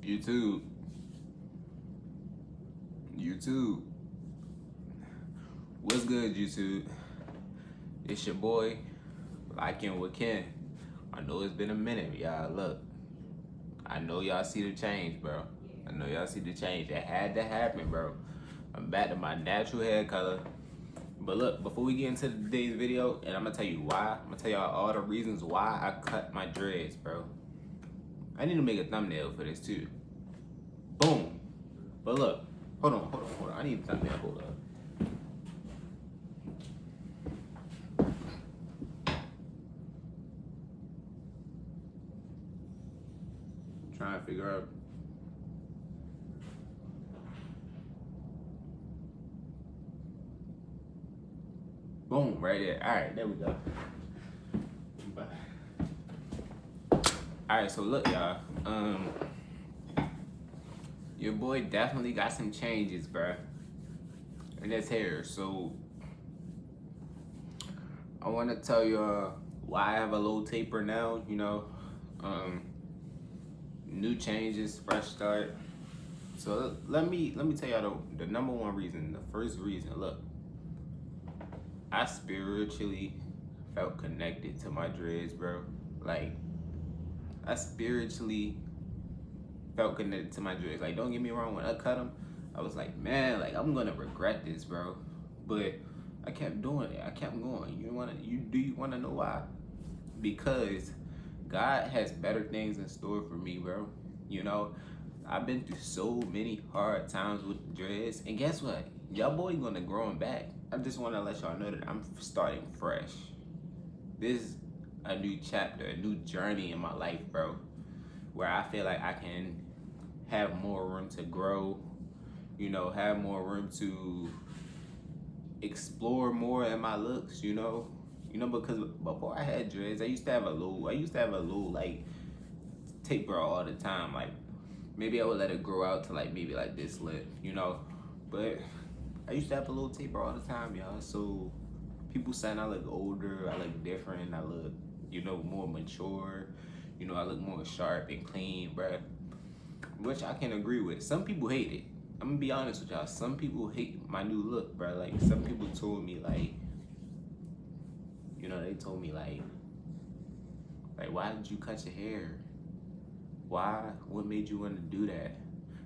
YouTube. YouTube. What's good, YouTube? It's your boy, Liking with Ken. I know it's been a minute, y'all. Look, I know y'all see the change, bro. I know y'all see the change. It had to happen, bro. I'm back to my natural hair color. But look, before we get into today's video, and I'm gonna tell you why, I'm gonna tell y'all all the reasons why I cut my dreads, bro. I need to make a thumbnail for this too. Boom. But look, hold on. I need a thumbnail. Hold up. Trying to figure out. Boom, right there. All right, there we go. All right, so look, y'all. Your boy definitely got some changes, bruh, in his hair. So I want to tell you why I have a low taper now. You know, new changes, fresh start. So let me tell y'all the number one reason, the first reason. Look, I spiritually felt connected to my dreads, bro. Like, I spiritually felt connected to my dreads. Like, don't get me wrong, when I cut them, I was like, man, like, I'm gonna regret this, bro. But I kept doing it. I kept going. Do you wanna know why? Because God has better things in store for me, bro. You know, I've been through so many hard times with dreads, and guess what? Y'all boy gonna grow them back. I just wanna let y'all know that I'm starting fresh. This is a new chapter, a new journey in my life, bro, where I feel like I can have more room to grow, you know, have more room to explore more in my looks, you know, because before I had dreads, I used to have a little like taper all the time. Like, maybe I would let it grow out to like maybe like this length, you know, but I used to have a little taper all the time, y'all. So people saying I look older, I look different, I look, you know, more mature, you know, I look more sharp and clean, bruh. Which I can agree with. Some people hate it. I'm gonna be honest with y'all. Some people hate my new look, bruh. Like, some people told me, like, you know, they told me, like, why did you cut your hair? Why? What made you want to do that?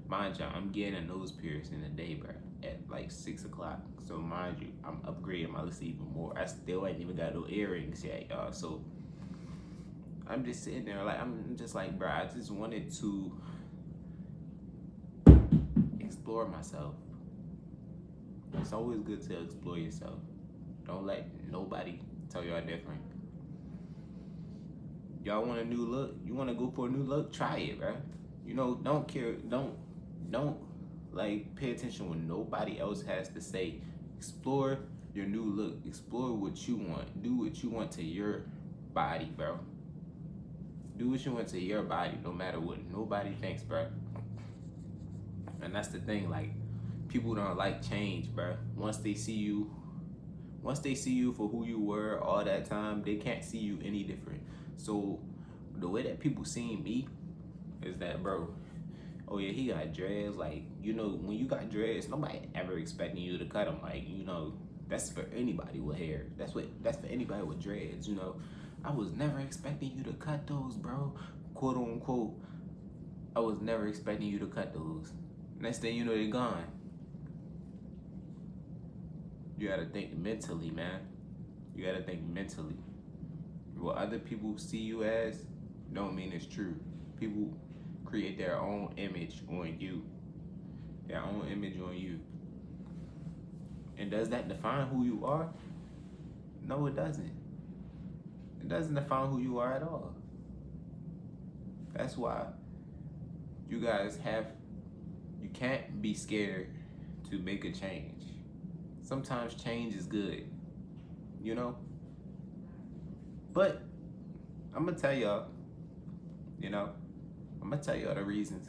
Mind you, I'm getting a nose piercing today, bruh, at like 6 o'clock. So mind you, I'm upgrading my list even more. I still ain't even got no earrings yet, y'all. So I'm just sitting there, like, I'm just like, bruh, I just wanted to explore myself. It's always good to explore yourself. Don't let nobody tell y'all different. Y'all want a new look? You want to go for a new look? Try it, bruh. You know, don't care. Don't like pay attention what nobody else has to say. Explore your new look. Explore what you want. Do what you want to your body, bro. Do what you want to your body, no matter what nobody thinks, bro. And that's the thing, like, people don't like change, bro. Once they see you for who you were all that time, they can't see you any different. So the way that people seen me is that, bro, oh yeah, he got dreads. Like, you know, when you got dreads, nobody ever expecting you to cut them. Like, you know, that's for anybody with hair. That's for anybody with dreads, you know. I was never expecting you to cut those, bro. Quote unquote. I was never expecting you to cut those. Next thing you know, they're gone. You gotta think mentally, man. You gotta think mentally. What other people see you as don't mean it's true. People create their own image on you. Their own image on you. And does that define who you are? No, it doesn't. It doesn't define who you are at all. That's why you can't be scared to make a change. Sometimes change is good, you know? But I'm gonna tell y'all, you know, I'm gonna tell y'all the reasons.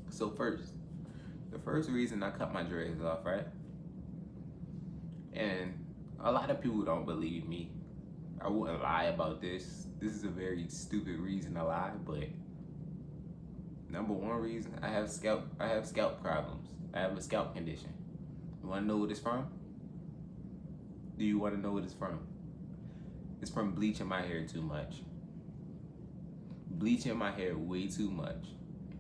So the first reason I cut my dreads off, right? And a lot of people don't believe me. I wouldn't lie about this. This is a very stupid reason to lie, but Number one reason, I have scalp problems. I have a scalp condition. You wanna know what it's from? Do you wanna know what it's from? It's from bleaching my hair too much. Bleaching my hair way too much.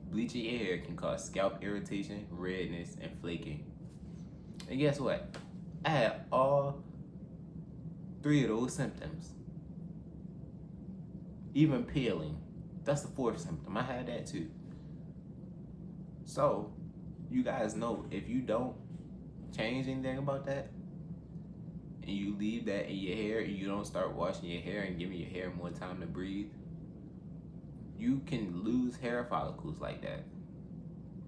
Bleaching your hair can cause scalp irritation, redness, and flaking. And guess what? I had all three of those symptoms. Even peeling. That's the fourth symptom. I had that too. So, you guys know, if you don't change anything about that, and you leave that in your hair, and you don't start washing your hair and giving your hair more time to breathe, you can lose hair follicles like that.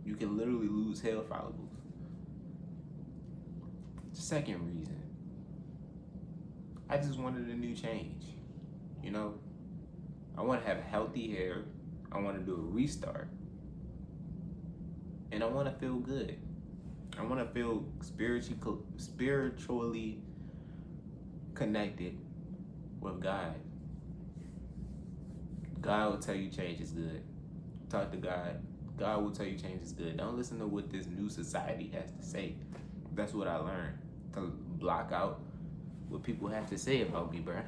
You can literally lose hair follicles. Second reason, I just wanted a new change. You know, I want to have healthy hair. I want to do a restart. And I want to feel good. I want to feel spiritually connected with God. God will tell you change is good. Talk to God. God will tell you change is good. Don't listen to what this new society has to say. That's what I learned. To block out what people have to say about me, bruh.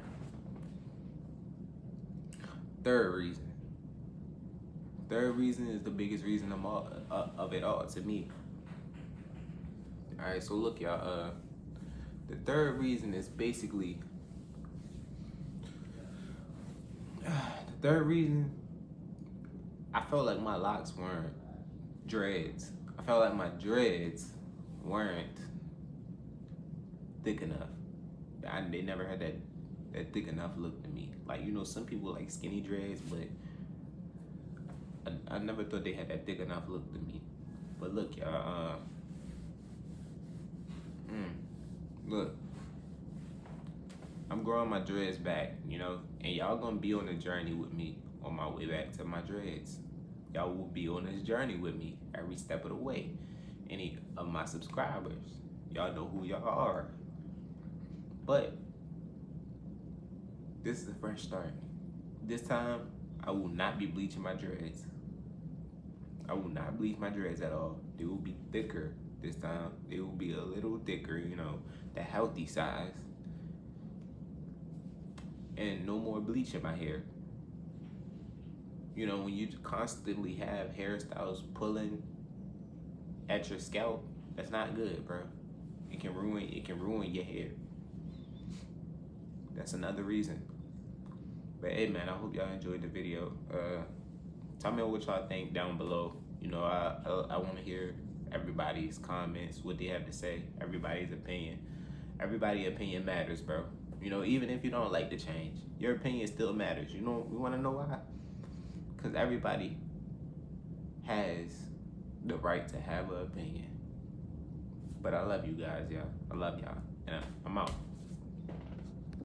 Third reason is the biggest reason of it all to me. All right, so look, y'all. The third reason is basically I felt like my locks weren't dreads. I felt like my dreads weren't thick enough. They never had that thick enough look to me. Like, you know, some people like skinny dreads, but I never thought they had that thick enough look to me. But look, y'all, look, I'm growing my dreads back, you know, and y'all gonna be on a journey with me on my way back to my dreads. Y'all will be on this journey with me every step of the way. Any of my subscribers, y'all know who y'all are. But this is a fresh start. This time, I will not be bleaching my dreads. I will not bleach my dreads at all. They will be thicker this time. They will be a little thicker, you know, the healthy size. And no more bleach in my hair. You know, when you constantly have hairstyles pulling at your scalp, that's not good, bro. It can ruin your hair. That's another reason. But hey, man, I hope y'all enjoyed the video. Tell me what y'all think down below. You know, I want to hear everybody's comments, what they have to say, everybody's opinion. Everybody's opinion matters, bro. You know, even if you don't like the change, your opinion still matters. You know, we want to know why? Because everybody has the right to have an opinion. But I love you guys, y'all. I love y'all. And I'm out.